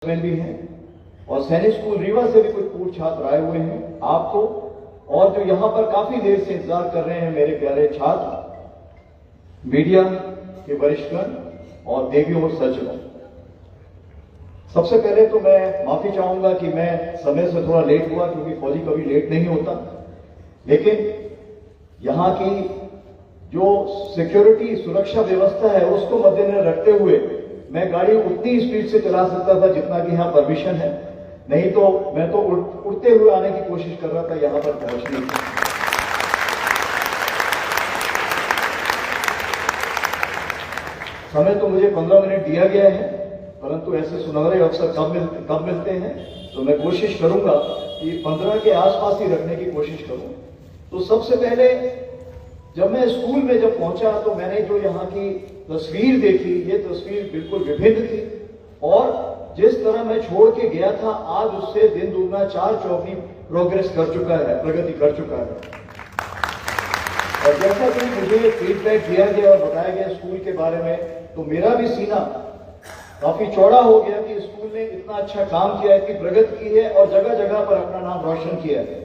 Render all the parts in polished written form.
में भी हैं और सैनिक स्कूल रीवा से भी कुछ पूर्व छात्र आए हुए हैं आपको, और जो यहां पर काफी देर से इंतजार कर रहे हैं मेरे प्यारे छात्र, मीडिया के वरिष्ठगण और देवियों और सज्जनों। सबसे पहले तो मैं माफी चाहूंगा कि मैं समय से थोड़ा लेट हुआ, क्योंकि फौजी कभी लेट नहीं होता, लेकिन यहां की जो सिक्योरिटी सुरक्षा व्यवस्था है उसको मद्देनजर रखते हुए मैं गाड़ी उतनी स्पीड से चला सकता था जितना कि यहां परमिशन है, नहीं तो मैं तो उड़ते हुए आने की कोशिश कर रहा था यहां पर पहुंचने की। समय तो मुझे 15 मिनट दिया गया है, परंतु ऐसे सुनहरे अवसर कब मिलते हैं, तो मैं कोशिश करूंगा कि 15 के आसपास ही रखने की कोशिश करूं। तो सबसे पहले जब मैं स्कूल में जब पहुंचा तो मैंने जो यहाँ की तस्वीर देखी, ये तस्वीर बिल्कुल विभिन्न थी, और जिस तरह मैं छोड़ के गया था आज उससे दिन दुगना 4 चौगुनी प्रोग्रेस कर चुका है, प्रगति कर चुका है। और जैसा कि मुझे फीडबैक दिया गया और बताया गया स्कूल के बारे में, तो मेरा भी सीना काफी चौड़ा हो गया कि स्कूल ने इतना अच्छा काम किया है, इतनी प्रगति की है और जगह जगह पर अपना नाम रोशन किया है।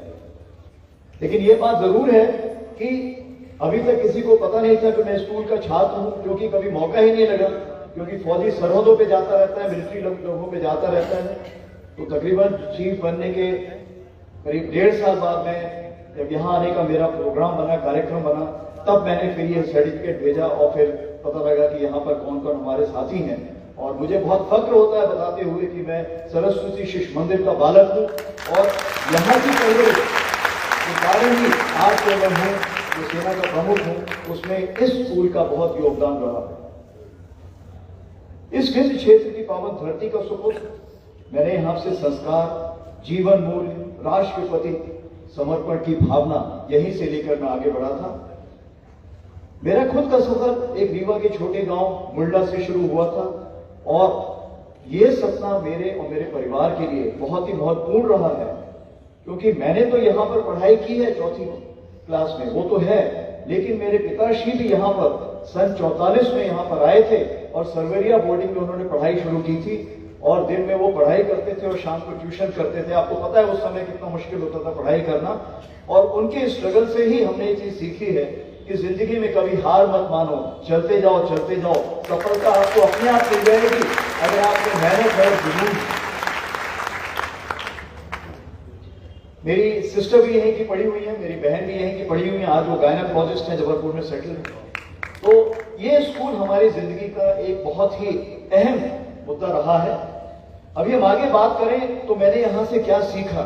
लेकिन ये बात जरूर है कि अभी तक किसी को पता नहीं था कि मैं स्कूल का छात्र हूं, क्योंकि कभी मौका ही नहीं लगा, क्योंकि फौजी सरहदों पे जाता रहता है, मिलिट्री लोगों पे जाता रहता है। तो तकरीबन चीफ बनने के करीब 1.5 साल बाद में जब यहाँ आने का मेरा प्रोग्राम बना, कार्यक्रम बना, तब मैंने फिर ये सर्टिफिकेट भेजा और फिर पता लगा कि यहाँ पर कौन कौन हमारे साथी हैं। और मुझे बहुत फक्र होता है बताते हुए कि मैं सरस्वती शिशु मंदिर का बालक हूँ और यहाँ की परवरिश के कारण ही आज जो मैं हूँ, जो सेना का प्रमुख हूं, उसमें इस स्कूल का बहुत योगदान रहा है। इस विंध्य क्षेत्र की पावन धरती का सुपुत्र मैंने यहां से संस्कार, जीवन मूल्य, राष्ट्र के प्रति समर्पण की भावना यहीं से लेकर मैं आगे बढ़ा था। मेरा खुद का सफर एक रीवा के छोटे गांव मुल्ला से शुरू हुआ था, और यह सपना मेरे और मेरे परिवार के लिए बहुत ही महत्वपूर्ण रहा है, क्योंकि मैंने तो यहां पर पढ़ाई की है 4वीं क्लास में, वो तो है, लेकिन मेरे पिताश्री भी यहाँ पर सन 44 में यहाँ पर आए थे और सरवरिया बोर्डिंग में उन्होंने पढ़ाई शुरू की थी, और दिन में वो पढ़ाई करते थे और शाम को ट्यूशन करते थे। आपको पता है उस समय कितना मुश्किल होता था पढ़ाई करना, और उनके स्ट्रगल से ही हमने ये चीज सीखी है कि जिंदगी में कभी हार मत मानो, चलते जाओ, सफलता आपको अपने आप मिल जाएगी अगर आपको मेहनत और जुनून। मेरी सिस्टर भी यहीं की पढ़ी हुई है, मेरी बहन भी यहीं की पढ़ी हुई है, आज वो गायनेकोलॉजिस्ट हैं, जबलपुर में सेटल है। तो ये स्कूल हमारी जिंदगी का एक बहुत ही अहम मुद्दा रहा है। अभी हम आगे बात करें तो मैंने यहां से क्या सीखा,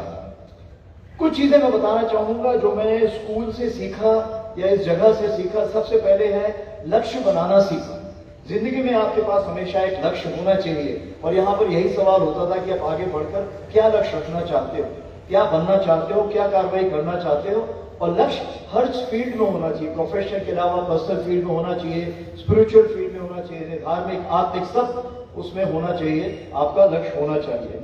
कुछ चीजें मैं बताना चाहूंगा जो मैंने स्कूल से सीखा या इस जगह से सीखा। सबसे पहले है लक्ष्य बनाना सीखा। जिंदगी में आपके पास हमेशा एक लक्ष्य होना चाहिए, और यहां पर यही सवाल होता था कि आप आगे बढ़कर क्या लक्ष्य रखना चाहते हो, क्या बनना चाहते हो, क्या कार्रवाई करना चाहते हो। और लक्ष्य हर फील्ड में होना चाहिए, प्रोफेशन के अलावा पर्सनल फील्ड में होना चाहिए, स्पिरिचुअल फील्ड में होना चाहिए, धार्मिक, आत्मिक, सब उसमें होना चाहिए। आपका लक्ष्य होना चाहिए।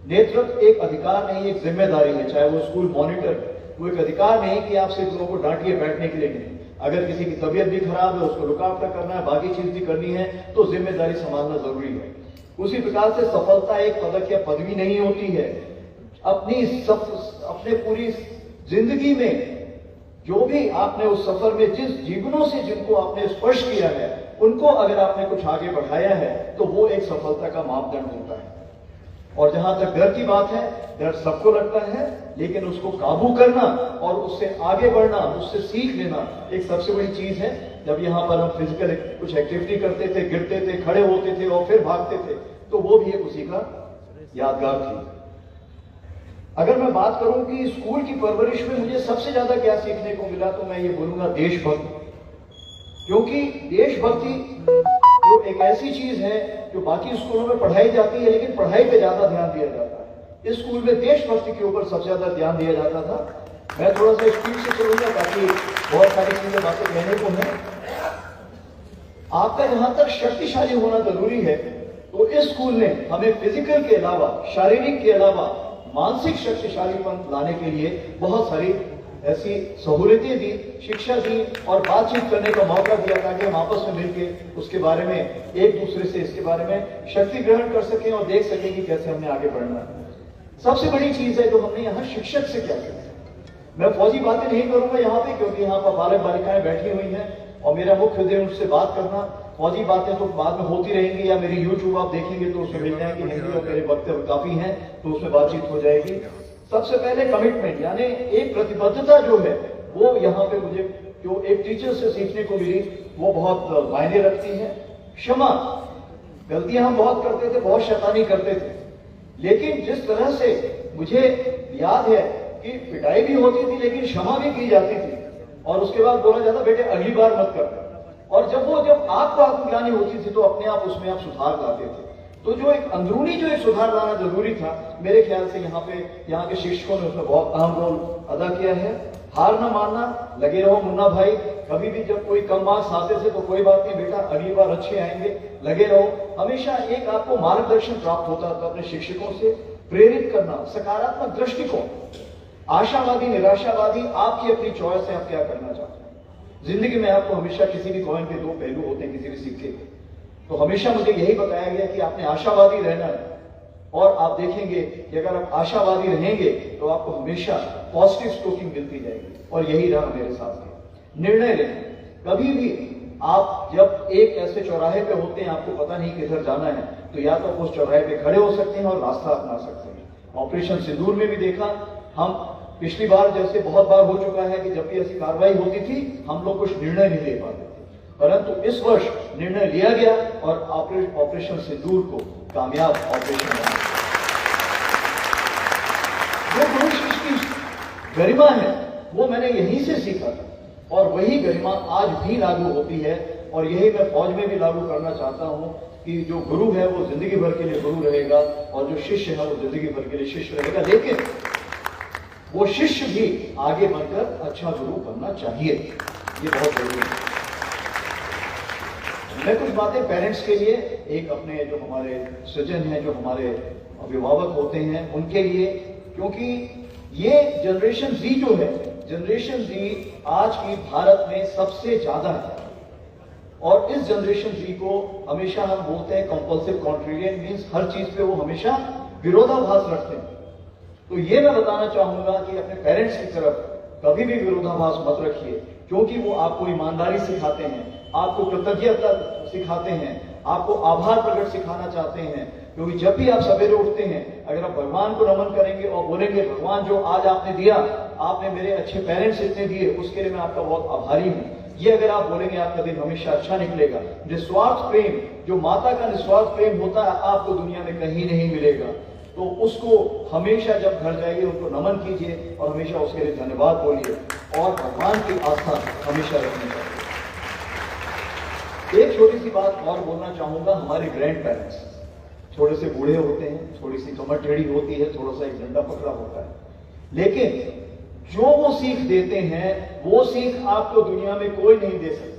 नेतृत्व एक अधिकार नहीं, एक जिम्मेदारी है। चाहे वो स्कूल मॉनिटर, वो एक अधिकार नहीं कि आप सिर्फ लोगों को डांटिए बैठने के लिए नहीं। अगर किसी की तबीयत भी खराब है, उसको लुकआफ्टर करना है, बाकी चीज भी करनी है, तो जिम्मेदारी संभालना जरूरी है। उसी प्रकार से सफलता एक पदक या पदवी नहीं होती है। अपने पूरी जिंदगी में जो भी आपने उस सफर में जिस जीवनों से जिनको आपने स्पर्श किया है, उनको अगर आपने कुछ आगे बढ़ाया है तो वो एक सफलता का मापदंड होता है। और जहां तक डर की बात है, डर सबको लगता है, लेकिन उसको काबू करना और उससे आगे बढ़ना, उससे सीख लेना एक सबसे बड़ी चीज है। जब यहां पर हम फिजिकल कुछ एक्टिविटी करते थे, गिरते थे, खड़े होते थे और फिर भागते थे, तो वो भी एक उसी का यादगार थी। अगर मैं बात करूं कि स्कूल की परवरिश में मुझे सबसे ज्यादा क्या सीखने को मिला, तो मैं ये बोलूंगा देशभक्ति। क्योंकि देशभक्ति जो एक ऐसी चीज है जो बाकी स्कूलों में पढ़ाई जाती है, लेकिन पढ़ाई पे ज्यादा ध्यान दिया जाता है। इस स्कूल में देशभक्ति के ऊपर सबसे ज्यादा ध्यान दिया जाता था। मैं थोड़ा सा स्पीड से चलूंगा ताकि बहुत सारी चीजें बातें कहने को हैं। आपका जहां तक शक्तिशाली होना जरूरी है, तो इस स्कूल ने हमें फिजिकल के अलावा, शारीरिक के अलावा मानसिक शक्तिशालीपन लाने के लिए बहुत सारी ऐसी सहूलियतें दी, शिक्षा दी और बातचीत करने का मौका दिया ताकि हम आपस में मिलकर उसके बारे में एक दूसरे से इसके बारे में शक्ति ग्रहण कर सकें और देख सकें कि कैसे हमने आगे बढ़ना है। सबसे बड़ी चीज है जो हमने यहाँ शिक्षक से क्या किया। मैं फौजी बातें नहीं करूंगा यहाँ पे, क्योंकि यहाँ पर बालक बालिकाएं बैठी हुई हैं और मेरा मुख्य उद्देश्य उनसे बात करना। फौजी बातें तो बाद में होती रहेंगी, या मेरी यूट्यूब आप देखेंगे तो उसमें मिल जाएंगी हिंदी, और मेरे वक्तव्य काफी हैं तो उसमें बातचीत हो जाएगी। सबसे पहले कमिटमेंट, यानी एक प्रतिबद्धता जो है वो यहाँ पे मुझे जो एक टीचर से सीखने को मिली वो बहुत मायने रखती है। क्षमा, गलतियां हम बहुत करते थे, बहुत शैतानी करते थे, लेकिन जिस तरह से मुझे याद है कि पिटाई भी होती थी लेकिन क्षमा भी की जाती थी, और उसके बाद बोला जाता बेटे अगली बार मत कर। और जब आपको आत्मग्लानि होती थी तो अपने आप उसमें आप सुधार लाते थे। तो जो एक अंदरूनी जो एक सुधार लाना जरूरी था, मेरे ख्याल से यहाँ के शिक्षकों ने उसमें बहुत अहम रोल अदा किया है। हार ना मानना, लगे रहो मुन्ना भाई, कभी भी जब कोई कम मार्क्स आते थे तो कोई बात नहीं बेटा, अगली बार अच्छे आएंगे, लगे रहो। हमेशा एक आपको मार्गदर्शन प्राप्त होता था अपने शिक्षकों से, प्रेरित करना, सकारात्मक दृष्टिकोण, आशावादी निराशावादी, आपकी अपनी चॉइस है आप क्या करना चाहते हैं। जिंदगी में आपको हमेशा किसी भी कॉइन के दो पहलू होते हैं, किसी भी सिक्के के। तो हमेशा मुझे यही बताया गया कि आपने आशावादी रहना है, और आप देखेंगे कि अगर आप आशावादी रहेंगे तो आपको हमेशा पॉजिटिव स्टोकिंग मिलती जाएगी, और यही रहा मेरे साथ। निर्णय लेना, कभी भी आप जब एक ऐसे चौराहे पे होते हैं आपको पता नहीं किधर जाना है, तो या तो उस चौराहे पे खड़े हो सकते हैं और रास्ता अपना सकते हैं। ऑपरेशन सिंदूर में भी देखा, हम पिछली बार जैसे बहुत बार हो चुका है कि जब भी ऐसी कार्रवाई होती थी हम लोग कुछ निर्णय नहीं ले पाते थे, परंतु इस वर्ष निर्णय लिया गया और ऑपरेशन सिंदूर को कामयाब ऑपरेशन बना। जो गुरु शिष्य की गरिमा है वो मैंने यहीं से सीखा था, और वही गरिमा आज भी लागू होती है, और यही मैं फौज में भी लागू करना चाहता हूं कि जो गुरु है वो जिंदगी भर के लिए गुरु रहेगा, और जो शिष्य है वो जिंदगी भर के लिए शिष्य रहेगा, लेकिन वो शिष्य भी आगे बढ़कर अच्छा गुरु बनना चाहिए, ये बहुत जरूरी है। मैं कुछ बातें पेरेंट्स के लिए, एक अपने जो हमारे सज्जन हैं, जो हमारे अभिभावक होते हैं उनके लिए, क्योंकि ये जनरेशन जी जो है, जनरेशन जी आज की भारत में सबसे ज्यादा है, और इस जनरेशन जी को हमेशा हम बोलते हैं कंपल्सिव कॉन्ट्रेरियन, मीन्स हर चीज पे वो हमेशा विरोधाभास रखते हैं। तो ये मैं बताना चाहूंगा कि अपने पेरेंट्स की तरफ कभी भी विरोधाभास मत रखिए, क्योंकि वो आपको ईमानदारी सिखाते हैं, आपको कृतज्ञता सिखाते हैं, आपको आभार प्रकट सिखाना चाहते हैं। क्योंकि जब भी आप सवेरे उठते हैं, अगर आप भगवान को नमन करेंगे और बोलेंगे भगवान जो आज आपने दिया, आपने मेरे अच्छे पेरेंट्स इतने दिए, उसके लिए मैं आपका बहुत आभारी हूं, ये अगर आप बोलेंगे आपका दिन हमेशा अच्छा निकलेगा। निस्वार्थ प्रेम, जो माता का निस्वार्थ प्रेम होता है, आपको दुनिया में कहीं नहीं मिलेगा। तो उसको हमेशा जब घर जाइए उनको नमन कीजिए और हमेशा उसके लिए धन्यवाद बोलिए, और भगवान की आस्था हमेशा रखनी चाहिए। एक छोटी सी बात और बोलना चाहूंगा, हमारे ग्रैंड पेरेंट्स थोड़े से बूढ़े होते हैं, थोड़ी सी कमर टेढ़ी होती है, थोड़ा सा एक डंडा पकड़ा होता है, लेकिन जो वो सीख देते हैं वो सीख आपको दुनिया में कोई नहीं दे सकता।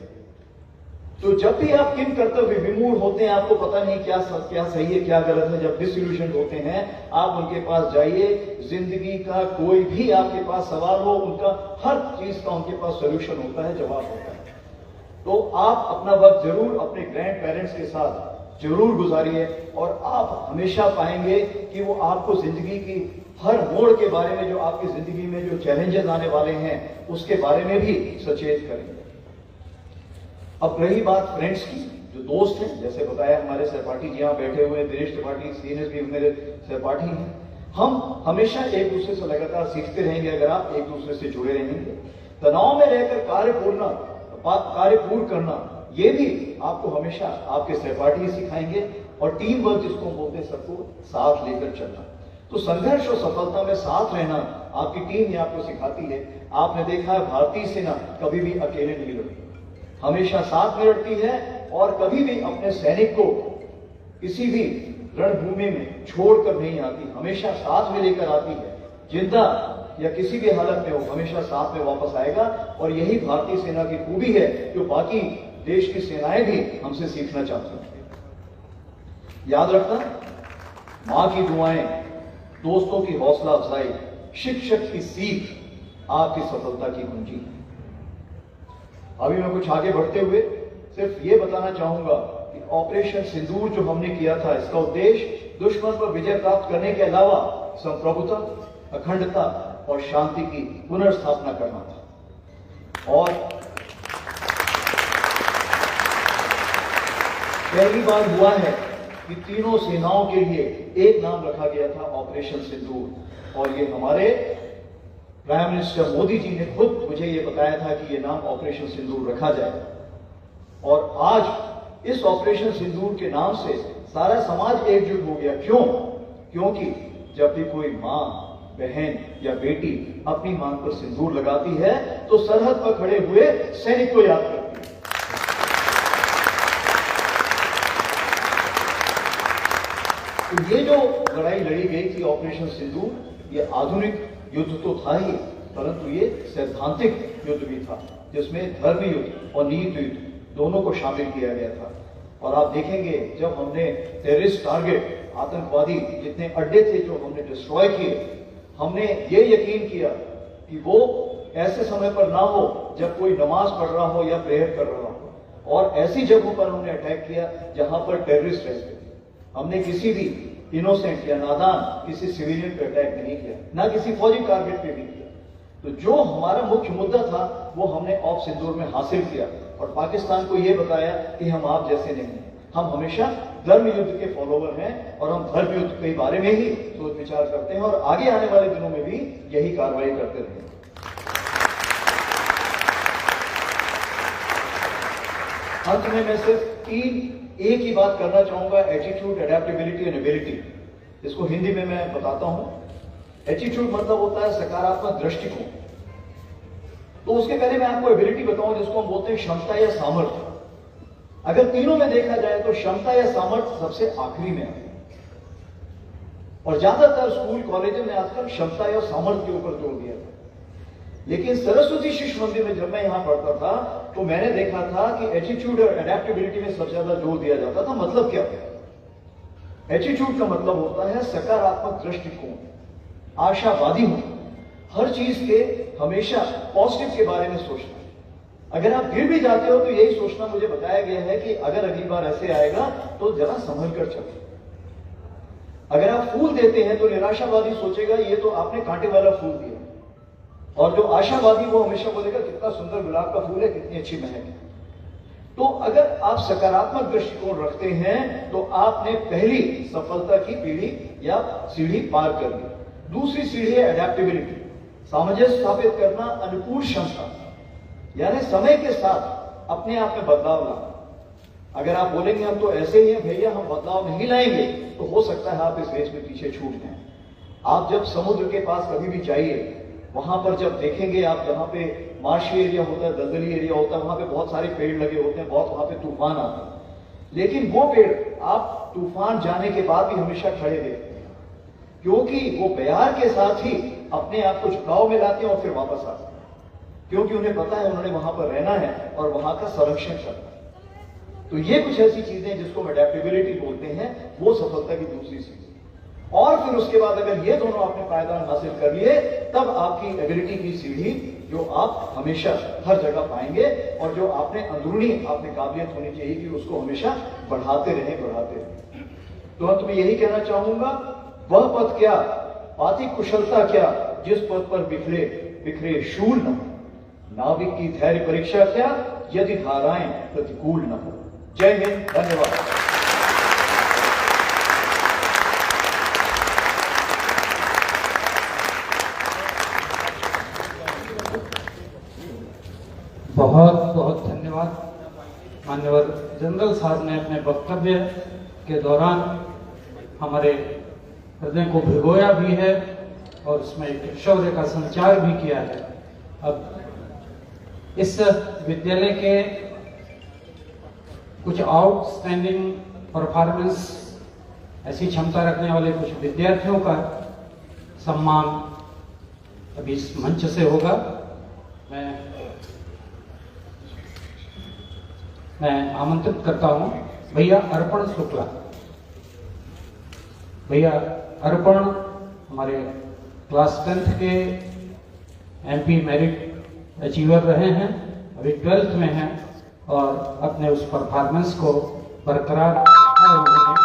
तो जब भी आप किन कर्तव्य विमूढ़ होते हैं, आपको पता नहीं क्या सही है क्या गलत है, जब डिसइल्यूशन होते हैं, आप उनके पास जाइए। जिंदगी का कोई भी आपके पास सवाल हो, उनका हर चीज का उनके पास सोल्यूशन होता है, जवाब होता है। तो आप अपना वक्त जरूर अपने ग्रैंड पेरेंट्स के साथ जरूर गुजारिए, और आप हमेशा पाएंगे कि वो आपको जिंदगी की हर मोड़ के बारे में, जो आपकी जिंदगी में जो चैलेंजेस आने वाले हैं उसके बारे में भी सचेत करेंगे। अब रही बात फ्रेंड्स की, जो दोस्त हैं, जैसे बताया हमारे सहपाठी जी यहाँ बैठे हुए हैं, दिनेश त्रिपाठी सीनियर भी मेरे सहपाठी हैं। हम हमेशा एक दूसरे से लगातार सीखते रहेंगे अगर आप एक दूसरे से जुड़े रहेंगे। तनाव में रहकर कार्य पूर्ण करना, ये भी आपको हमेशा आपके सहपाठी सिखाएंगे, और टीम वर्क जिसको बोलते हैं, सबको साथ लेकर चलना। तो संघर्ष और सफलता में साथ रहना आपकी टीम ने आपको सिखाती है। आपने देखा है भारतीय सेना कभी भी अकेले नहीं लड़ती, हमेशा साथ में लड़ती है, और कभी भी अपने सैनिक को किसी भी रणभूमि में छोड़कर नहीं आती, हमेशा साथ में लेकर आती है। जिंदा या किसी भी हालत में हो, हमेशा साथ में वापस आएगा, और यही भारतीय सेना की खूबी है जो बाकी देश की सेनाएं भी हमसे सीखना चाहती हैं। याद रखना, मां की दुआएं, दोस्तों की हौसला अफजाई, शिक्षक की सीख, आपकी सफलता की कुंजी है। अभी मैं कुछ आगे बढ़ते हुए सिर्फ ये बताना चाहूंगा कि ऑपरेशन सिंदूर जो हमने किया था, इसका उद्देश्य दुश्मन पर विजय प्राप्त करने के अलावा संप्रभुता, अखंडता और शांति की पुनर्स्थापना करना था। और पहली बार हुआ है कि तीनों सेनाओं के लिए एक नाम रखा गया था, ऑपरेशन सिंदूर। और ये हमारे प्राइम मिनिस्टर मोदी जी ने खुद मुझे ये बताया था कि ये नाम ऑपरेशन सिंदूर रखा जाए। और आज इस ऑपरेशन सिंदूर के नाम से सारा समाज एकजुट हो गया। क्यों? क्योंकि जब भी कोई मां, बहन या बेटी अपनी मांग पर सिंदूर लगाती है तो सरहद पर खड़े हुए सैनिक को याद करती है। तो ये जो लड़ाई लड़ी गई थी ऑपरेशन सिंदूर, ये आधुनिक युद्ध तो था ही, परंतु ये सैद्धांतिक युद्ध भी था, जिसमें धर्म युद्ध और नीति युद्ध दोनों को शामिल किया गया था। और आप देखेंगे जब हमने टेररिस्ट टारगेट, आतंकवादी जितने अड्डे थे जो हमने डिस्ट्रॉय किए, हमने ये यकीन किया कि वो ऐसे समय पर ना हो जब कोई नमाज पढ़ रहा हो या प्रेयर कर रहा हो, और ऐसी जगहों पर हमने अटैक किया जहां पर टेररिस्ट रहते थे। हमने किसी भी इनोसेंट या नादान किसी सिविलियन पे अटैक नहीं किया, ना किसी फौजी टारगेट पे भी किया। तो जो हमारा मुख्य मुद्दा था वो हमने ऑप सिंदूर में हासिल किया और पाकिस्तान को यह बताया कि हम आप जैसे नहीं हैं, हम हमेशा धर्म युद्ध के फॉलोवर हैं और हम धर्म युद्ध के बारे में ही सोच विचार करते हैं और आगे आने वाले दिनों में भी यही कार्रवाई करते रहेंगे। अंत में मैं सिर्फ एक ही बात करना चाहूंगा, एटीट्यूड, एडेप्टेबिलिटी एंड एबिलिटी। इसको हिंदी में मैं बताता हूं। एटीट्यूड मतलब होता है सकारात्मक दृष्टिकोण। तो उसके पहले मैं आपको एबिलिटी बताऊं, जिसको हम बोलते हैं क्षमता या सामर्थ्य। अगर तीनों में देखा जाए तो क्षमता या सामर्थ्य सबसे आखिरी में है, और ज्यादातर स्कूल कॉलेजों ने आजकल क्षमता या सामर्थ्य के ऊपर जोर दिया था। लेकिन सरस्वती शिशु मंदिर में जब मैं यहां पढ़ता था तो मैंने देखा था कि एटीट्यूड और एडेप्टेबिलिटी में सबसे ज्यादा जोर दिया जाता था। मतलब क्या है? एटीट्यूड का मतलब होता है सकारात्मक दृष्टिकोण, आशावादी होना, हर चीज के हमेशा पॉजिटिव के बारे में सोचना। अगर आप गिर भी जाते हो तो यही सोचना, मुझे बताया गया है कि अगर अगली बार ऐसे आएगा तो जरा संभल कर चलो। अगर आप फूल देते हैं तो निराशावादी सोचेगा ये तो आपने कांटे वाला फूल दिया, और जो आशावादी वो हमेशा बोलेगा कितना सुंदर गुलाब का फूल है, कितनी अच्छी महक है। तो अगर आप सकारात्मक दृष्टिकोण रखते हैं तो आपने पहली सफलता की पीढ़ी या सीढ़ी पार कर ली। दूसरी सीढ़ी है एडेप्टेबिलिटी, सामंजस्य स्थापित करना, अनुकूल क्षमता, यानी समय के साथ अपने आप में बदलाव लाना। अगर आप बोलेंगे हम तो ऐसे ही हैं भैया, हम बदलाव नहीं लाएंगे, तो हो सकता है आप इस रेस में पीछे छूट जाएं। आप जब समुद्र के पास कभी भी जाइए, वहां पर जब देखेंगे आप, जहां पे मार्शी एरिया होता है, दलदली एरिया होता है, वहां पे बहुत सारे पेड़ लगे होते हैं, बहुत वहां पे तूफान आता है। लेकिन वो पेड़ आप तूफान जाने के बाद भी हमेशा खड़े देखते हैं, क्योंकि वो प्यार के साथ ही अपने आप को झुकाव में लाते हैं और फिर वापस आते हैं, क्योंकि उन्हें पता है उन्होंने वहां पर रहना है और वहां का संरक्षण करना है। तो ये कुछ ऐसी चीजें जिसको हम एडेप्टेबिलिटी बोलते हैं, वो सफलता की दूसरी चीज। और फिर उसके बाद अगर ये दोनों आपने पायदान हासिल कर लिए, तब आपकी एबिलिटी की सीढ़ी जो आप हमेशा हर जगह पाएंगे, और जो आपने अंदरूनी आपने काबिलियत होनी चाहिए कि उसको हमेशा बढ़ाते रहे। तो अंत में यही कहना चाहूंगा, वह पथ क्या, पाती कुशलता क्या, जिस पथ पर बिखरे शूल न हो, नाविक की धैर्य परीक्षा क्या, यदि धाराएं प्रतिकूल न हो। जय हिंद, धन्यवाद। बहुत बहुत धन्यवाद। मान्यवर जनरल साहब ने अपने वक्तव्य के दौरान हमारे हृदय को भिगोया भी है और उसमें एक शौर्य का संचार भी किया है। अब इस विद्यालय के कुछ आउटस्टैंडिंग परफॉर्मेंस, ऐसी क्षमता रखने वाले कुछ विद्यार्थियों का सम्मान अभी इस मंच से होगा। मैं आमंत्रित करता हूं भैया अर्पण शुक्ला। भैया अर्पण हमारे क्लास 10th के MP मेरिट अचीवर रहे हैं, अभी 12th में हैं और अपने उस परफॉर्मेंस को बरकरार रखा है उन्होंने।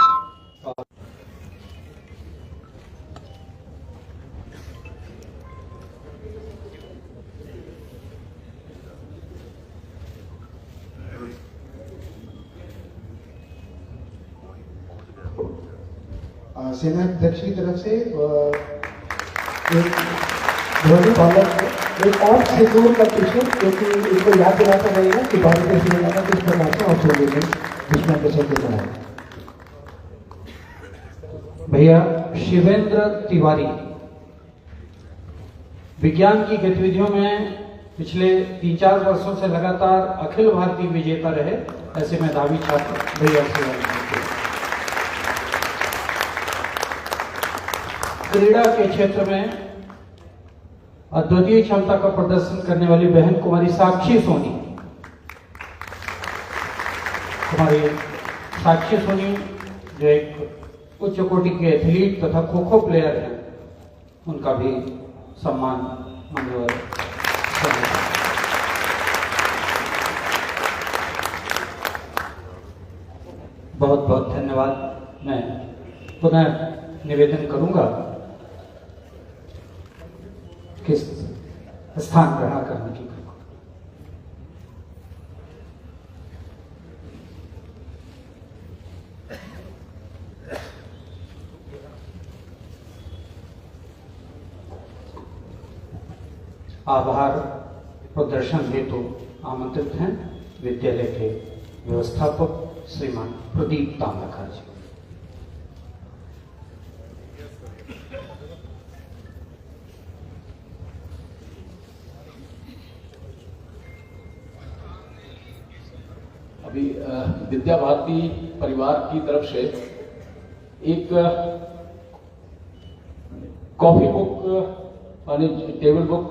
सेना अध्यक्ष की तरफ से एक ध्वनि बालक एक और शेड्यूल का पीछे, क्योंकि इनको याद दिलाता रहेगा कि भारतीय सेना का किस प्रकार से ऑब्जर्वेशन दुश्मन के क्षेत्र में है। भैया शिवेंद्र तिवारी विज्ञान की गतिविधियों में पिछले 3-4 वर्षों से लगातार अखिल भारतीय विजेता रहे, ऐसे मेधावी छात्र भैया शिवेंद्र। क्रीड़ा के क्षेत्र में अद्वितीय क्षमता का प्रदर्शन करने वाली बहन कुमारी साक्षी सोनी, जो एक उच्च कोटि के एथलीट तथा खो-खो प्लेयर हैं, उनका भी सम्मान मान्यवर। बहुत बहुत धन्यवाद। मैं पुनः निवेदन करूंगा किस स्थान ग्रहण करने की। आभार प्रदर्शन हेतु आमंत्रित हैं विद्यालय के व्यवस्थापक श्रीमान प्रदीप ताम्रखा जी। अभी विद्या भारती परिवार की तरफ से एक कॉफी बुक माने टेबल बुक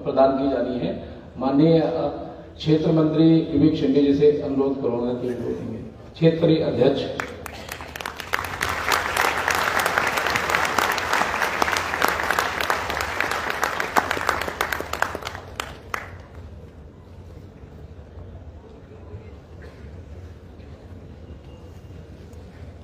प्रदान की जानी है। माननीय क्षेत्र मंत्री विवेक शिंदे जी से अनुरोध करूंगा कि क्षेत्रीय अध्यक्ष